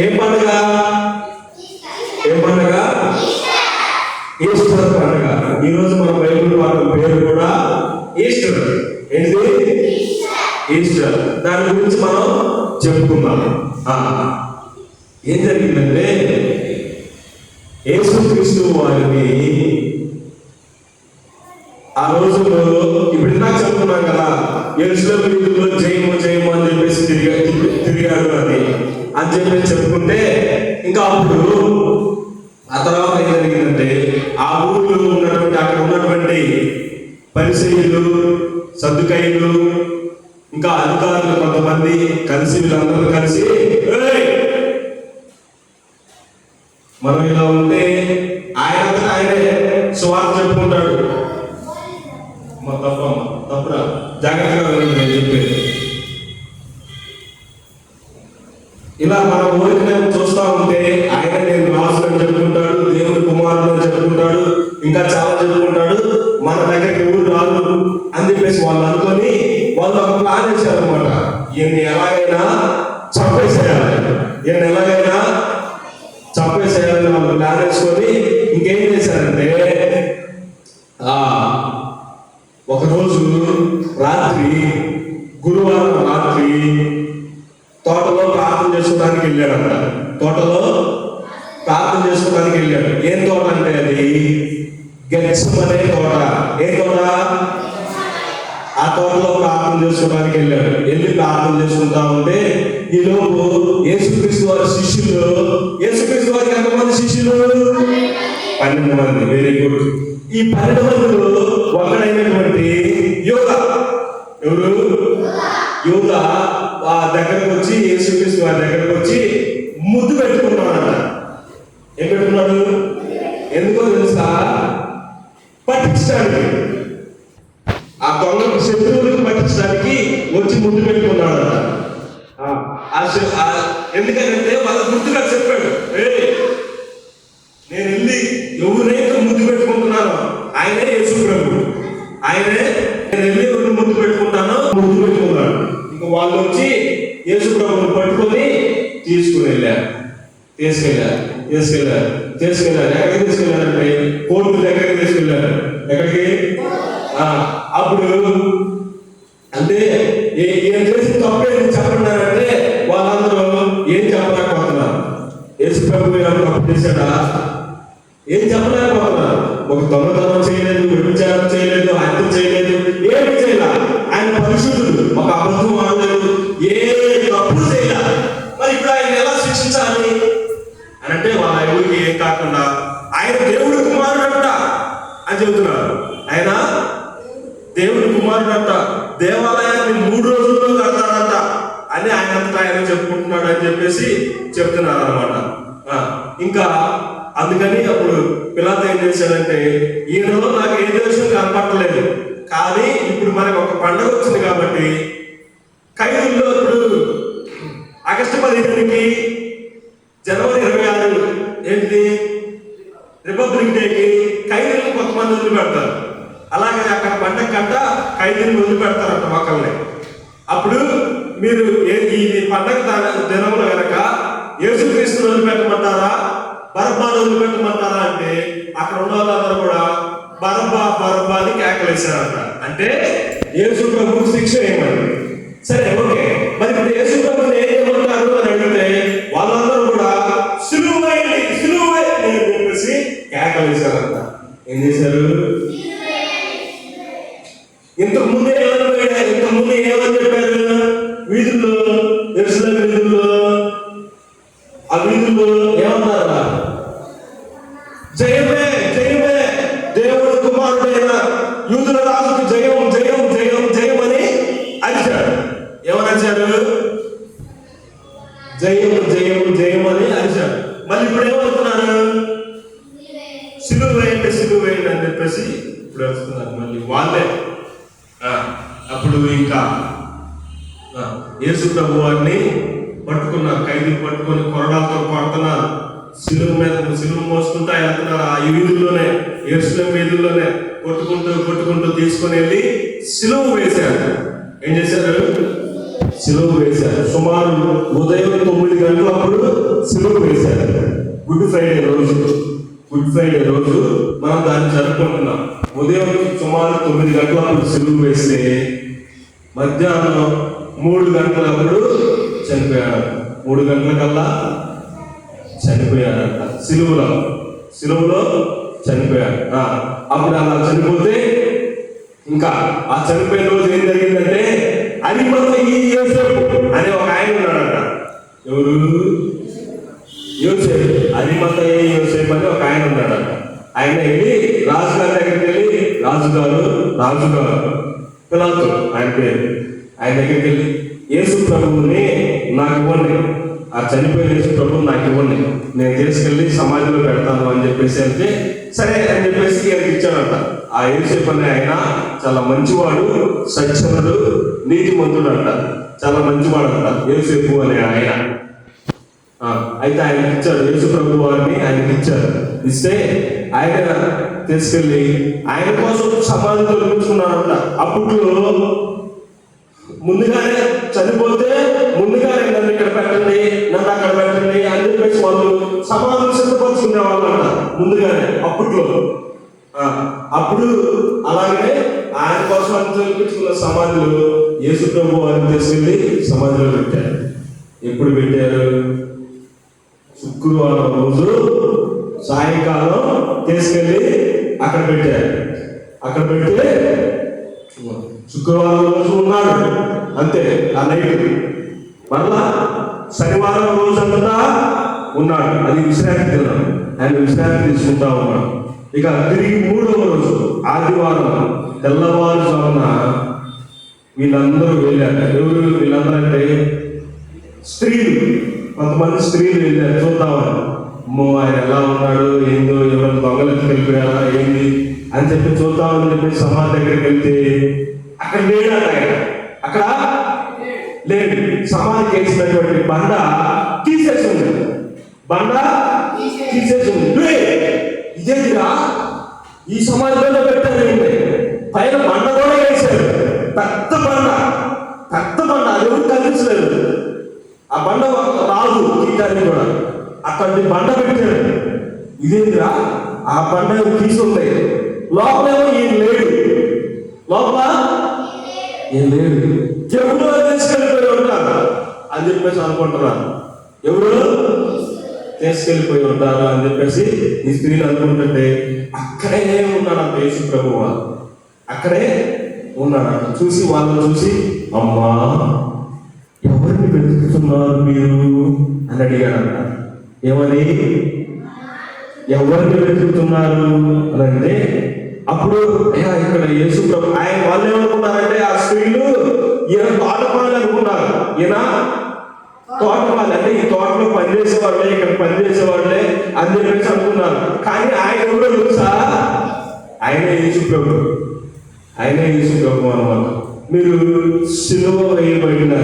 ఏం పండుగ? ఏం పండుగ? ఈస్టర్ పండుగ. ఈరోజు మన బైబిల్ పాఠం పేరు కూడా ఈస్టర్. ఏంటి? ఈస్టర్. దాని గురించి మనం చెప్పుకుందాం. ఏం జరిగిందంటే యేసుక్రీస్తు వారిని ఆ రోజుల్లో ఇప్పుడు ఇందాక చెప్తున్నాం కదా, యెరూషలేము వీధుల్లో జయము జయము అని చెప్పేసి తిరిగాడు అని చెప్పేసి చెప్పుకుంటే, ఇంకా అప్పుడు ఆ తర్వాత ఏం జరిగిందంటే ఆ ఊరిలో ఉన్నటువంటి అక్కడ ఉన్నటువంటి పరిసయ్యులు, సద్దుకయ్యులు, ఇంకా అధికారులు కొంతమంది కలిసి వీళ్ళందరూ కలిసి మనం ఇలా ఉంటే ఆయనే సువార్త చెప్పుకుంటాడు. తప్పురా, జాగ్రత్తగా నేను చెప్పేది. ఇలా మన ఊరికి నేను చూస్తా ఉంటే ఆయన నేను రాజు అని చెప్పుకుంటాడు, దేవుని కుమారుడు అని చెప్పుకుంటాడు, ఇంకా చాలా చెప్పుకుంటాడు. మన దగ్గరికి ఊరు రాదు అని చెప్పేసి వాళ్ళు అనుకొని వాళ్ళు ఒక ప్లాన్ వేశారు అనమాట. ఈయన్ని ఎలాగైనా చంపేసేయాలని వాళ్ళు ప్లాన్ వేసుకొని ఇంకేం చేశారంటే ఒకరోజు రాత్రి, గురువారం రాత్రి తోటలో ప్రార్థన చేసుకోవడానికి వెళ్ళాడంట. ఏం తోట అంటే అది గెత్సెమనే తోట. ఏ తోట? ఆ తోటలో ప్రార్థన చేసుకోవడానికి వెళ్ళి ప్రార్థన చేసుకుంటా ఉంటే ఈలోపు యేసుక్రీస్తు వారి శిష్యులు, యేసుక్రీస్తు వారికి ఎంతమంది శిష్యులు? 12 మంది. Very good. ఈ 12 మందిలో ఒకడైనటువంటి యూదా, ఎవరు? యూదా దగ్గరకు వచ్చి, యేసుక్రీస్తు వారి దగ్గరకు వచ్చి ముద్దు పెట్టుకున్నాడట. ఏం పెట్టుకున్నాడు? ఎందుకో తెలుసా? పట్టించడానికి, ఆ దొంగ శత్రువులకు పట్టించడానికి వచ్చి ముద్దు పెట్టుకున్నాడట. ఎందుకంటే వాళ్ళ గుర్తుగా చెప్పాడు, నేను వెళ్ళి ఎవరైతే ముద్దు పెట్టుకుంటున్నానో ఆయనే యేసు ప్రభువు, నేను వెళ్ళి ఎవరు ముద్దు పెట్టుకుంటానో ముద్దు పెట్టుకున్నాడు. ఇంకా వాళ్ళు వచ్చి యేసు ప్రభువుని పట్టుకొని తీసుకెళ్ళారు. ఎక్కడికి తీసుకెళ్ళారంటే కోర్టు దగ్గరికి తీసుకెళ్ళారు. ఎక్కడికి? అప్పుడు అంటే ఏం చేసి తప్పేది చెప్పండి అంటే వాళ్ళందరూ ఏం చెప్పలేకపోతున్నారు. యేసు ప్రభు తప్పు చేశాడా? ఏం చెప్పలేకపోతున్నారు. ఒక దొంగతనం చేయలేదు, వ్యభిచారం చేయలేదు, హత్య చేయలేదు, ఏమి చేయలే. ఆయన పరిశుద్ధుడు, ఒక అబద్ధం ఆడలేదు, ఏ తప్పు చేయలే. మరి ఇప్పుడు ఆయన ఎలా శిక్షించాలి అని అంటే వాళ్ళ ఎవరికి ఏం కాకుండా ఆయన దేవుడి కుమారుడంట అని చెబుతున్నారు. ఆయన దేవుడి కుమారుడంట, దేవాలయాన్ని 3 రోజుల్లో కడతాడంట అని ఆయన చెప్పుకుంటున్నాడు అని చెప్పేసి చెప్తున్నారు అనమాట. ఇంకా అందుకని అప్పుడు పిలాతు ఏం చేశాడంటే, ఈయనలో నాకు ఏ దోషం కనపడలేదు, కానీ ఇప్పుడు మనకు ఒక పండుగ వచ్చింది కాబట్టి ఖైదుల్లో ఇప్పుడు ఆగస్టు 15కి జనవరి 26 ఏంటి రిపబ్లిక్ డేకి ఖైదీలను కొంతమంది వదిలిపెడతారు. అలాగే అక్కడ పండగ కంట ఖైదీలను వదిలిపెడతారంట ఒకళ్ళని. అప్పుడు మీరు ఈ పండగ దినములు కనుక యేసుక్రీస్తుని వదిలిపెట్టమంటారా, బరబ్బాను వదిలిపెట్టమంటారా అంటే అక్కడ ఉన్న వాళ్ళందరూ కూడా బరబ్బా అని కేకలేశారంట. అంటే యేసు ప్రభువుకు శిక్ష ఏమని. సరే, ఓకే. మరి ఇప్పుడు యేసు ప్రభువుని ఏం చేయమంటారు అని అడిగితే వాళ్ళందరూ కూడా సిలువ వేయండి అని చెప్పేసి కేకలేశారంట. ఏం చేశారు? ఇంతకుముందు ఏమని చెప్పారు? వీధుల్లో, యెరూషలేము వీధుల్లో, ఆ వీధుల్లో ఏమన్నారా? జయమే దేవుడి కుమారుడైన యూదుల రాజుకు జయం అని అరిచాడు. ఏమని అరిచాడు? జయం అని అరిచాడు. మళ్ళీ ఇప్పుడు ఏమవుతున్నారు? సిలువ వేయండి అని చెప్పేసి ఇప్పుడు వస్తున్నారు మళ్ళీ వాళ్ళే. అప్పుడు ఇంకా యేసు ప్రభు వారిని పట్టుకున్నారు, ఖైదీలు పట్టుకొని కొరడాలతో కొడుతున్నారు, సిలువ మోసుకుంటా వెళ్తున్నారు. ఆ వీధుల్లోనే, యెరూషలేము వీధుల్లోనే కొట్టుకుంటూ తీసుకొని వెళ్ళి సిలువ వేశారు. ఏం చేశారు? సిలువ వేశారు. సుమారు ఉదయం 9 గంటలప్పుడు సిలువ వేశారు. గుడ్ ఫ్రైడే రోజు మనం దాన్ని జరుపుకుంటున్నాం. ఉదయం సుమారు 9 గంటలప్పుడు సిలువ వేస్తే మధ్యాహ్నం 3 గంటలప్పుడు చనిపోయాడు. 3 గంటలకల్లా చనిపోయాడంట. సిలువలో చనిపోయాడు. అప్పుడు అలా చనిపోతే ఇంకా ఆ చనిపోయిన రోజు ఏం జరిగిందంటే అరిమతయి యోసేపు అనే ఒక ఆయన ఉన్నాడంట. ఎవరు? యోసేపు. అరిమతయి యోసేపు అని ఒక ఆయన ఉన్నాడంట. ఆయన వెళ్ళి రాజుగారి దగ్గరికి వెళ్ళి రాజుగారు పిలాతు ఆయన పేరు, ఆయన దగ్గరికి వెళ్ళి యేసు ప్రభువుని నాకు ఇవ్వండి, ఆ చనిపోయిన యేసు ప్రభువు నాకు ఇవ్వండి, నేను తీసుకెళ్ళి సమాజంలో పెడతాను అని చెప్పేసి అంటే సరే అని చెప్పేసి ఆయనకి ఇచ్చాడంట. ఆ యోసేపు అనే ఆయన చాలా మంచివాడు, సజ్జనుడు, నీతిమంతుడు అంట. చాలా మంచివాడు అంట యోసేపు అనే ఆయన. అయితే ఆయనకి ఇచ్చాడు, యేసు ప్రభు వారిని ఆయనకి ఇచ్చారు. ఇస్తే ఆయన తీసుకెళ్ళి ఆయన కోసం సమాధిలో నిర్మించుకున్నాడంట. అప్పట్లో ముందుగానే చనిపోతే ముందుగానే నన్ను ఇక్కడ పెట్టండి, నన్ను అక్కడ పెట్టండి అని చెప్పేసి వాళ్ళు సమాధులు సిద్ధపరుచుకునే వాళ్ళు అంట ముందుగానే అప్పట్లో. అప్పుడు అలాగే ఆయన కోసం నిర్మించుకున్న సమాధులు యేసు ప్రభు వారిని తీసుకెళ్ళి సమాధిలో పెట్టారు. ఎప్పుడు పెట్టారు? శుక్రవారం రోజు సాయంకాలం తీసుకెళ్ళి అక్కడ పెట్టారు. అక్కడ పెడితే శుక్రవారం రోజు ఉన్నాడు అంతే, ఆ నైట్. మళ్ళా శనివారం రోజు అంతా ఉన్నాడు, అది విశ్రాంతి దినం, ఆయన విశ్రాంతి తీసుకుంటా ఉన్నాడు. ఇక తిరిగి 3వ రోజు ఆదివారం తెల్లవారుజామున వీళ్ళందరూ వెళ్ళారు. ఎవరు వీళ్ళందరూ అంటే స్త్రీలు, కొంతమంది స్త్రీలు వెళ్ళారు చూద్దామని. అమ్మో ఆయన ఎలా ఉన్నాడు, ఏందో, ఎవరైనా దొంగలకి వెళ్ళిపోయారా ఏంది అని చెప్పి చూద్దామని చెప్పి సమాధి దగ్గరికి వెళ్తే అక్కడ లేడు ఆయన. అక్కడ లేదు. సమాధి చేసినటువంటి బండ తీసేసి ఉంది. ఇదేదిరా, ఈ సమాధిలో పెట్టారు, పైన బండ కూడా వేశారు. పెద్ద బండ, అది ఎవరు కనిపించలేదు. ఆ బండ రాదు తీయటానికి కూడా. అక్కడి బండ పెట్టాడు. ఇదేంటిరా, ఆ బండ తీసుకుంటాయి. లోపలేమో ఈయన లేడు, లోపల ఏం లేడు. ఎవరు తీసుకెళ్ళిపోయి ఉంటారు అని చెప్పేసి అనుకుంటున్నారు. ఎవరు తీసుకెళ్ళిపోయి ఉంటారు అని చెప్పేసి ఈ స్త్రీలు అనుకుంటుంటే అక్కడే ఉన్నాడంట యేసు ప్రభువు. అక్కడే ఉన్నాడంట. చూసి వాళ్ళని చూసి, అమ్మా ఎవరిని వెతుకుతున్నారు మీరు అని అడిగాడంట. ఏమని? ఎవరిని వెతుకుతున్నారు అని అంటే అప్పుడు ఇక్కడ యేసు ప్రభు ఆయన వాళ్ళు ఏమనుకున్నారంటే ఆ స్త్రీలు ఈయన తోటమాలి అనుకున్నారు. ఈయన తోటమాలి అంటే ఈ తోటలో పనిచేసే వాళ్ళే, ఇక్కడ పనిచేసే వాళ్ళే అని చెప్పేసి అనుకున్నారు. కానీ ఆయన ఎవరో తెలుసా? ఆయనే యేసు ప్రభు అన్నమాట. మీరు సిలువ వేయబడిన